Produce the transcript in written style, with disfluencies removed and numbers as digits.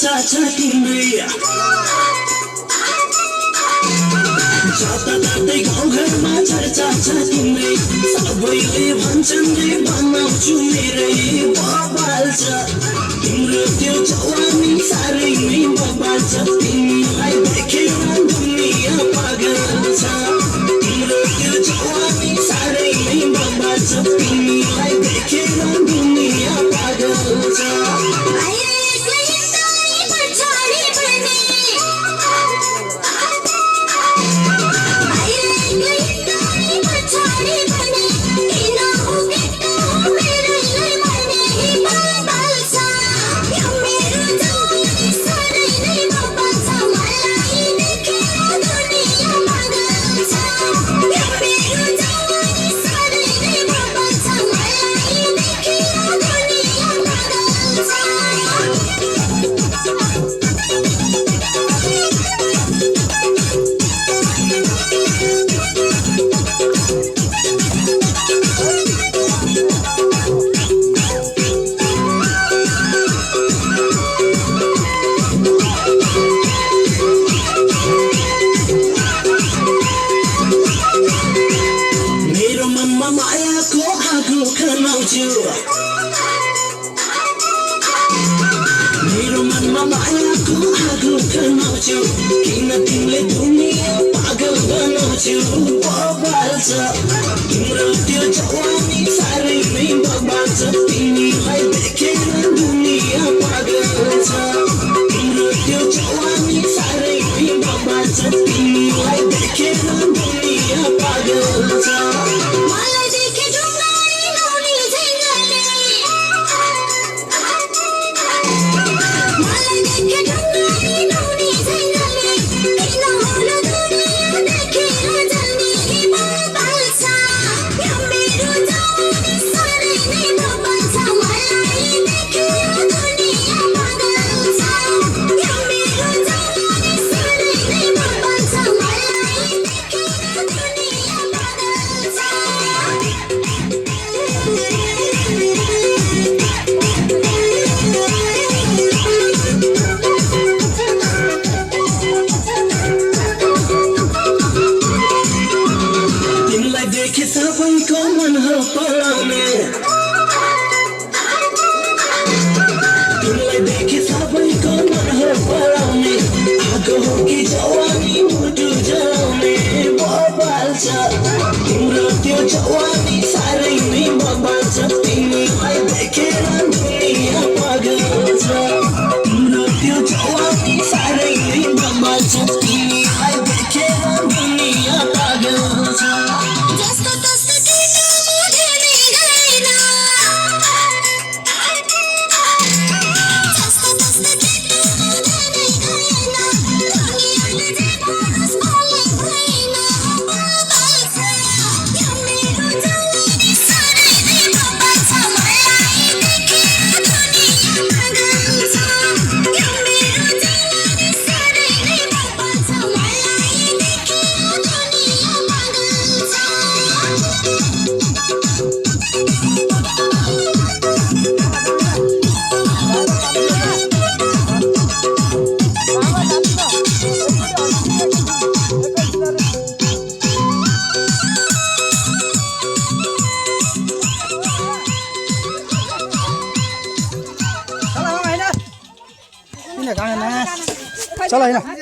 चर्चा छ तिम्रै जताततै गाउँघरमा चर्चा छ तिम्रै सबैले भन्छन् रे बनाउँछु मेरै बबाल छ तिम्रो त्यो जवानी साह्रै नै बबाल छ तिमीलाई देखेर दुनिया पागल छ तिम्रो त्यो जवानी साह्रै नै बबाल छ तिमीलाई देखेर दुनिया पागल छ मायाको आगो खनाउँछु मेरो मनमा मायाको आगो खनाउँछु किन तिमीले दुनिया पागल बनाउँछु बबाल छ तिम्रो त्यो जवानी साह्रै नै बबाल छ तिमीलाई देखेर दुनिया पागल छ तिम्रो त्यो जवानी साह्रै नै बबाल छ तिमीलाई देखेर दुनिया पागल छ सबैको मन हो पलाउने तिमीलाई देखे सबैको मन हो पलाउने आगो हो कि जवानी मुटु जलाउने बबाल छ तिम्रो त्यो जवानी साह्रै नै बबाल छ तिमीलाई देखेर दुनिया पागल छ तिम्रो त्यो जवानी साह्रै नै बबाल छ तिमीलाई देखेर दुनिया पागल छ चलो हैन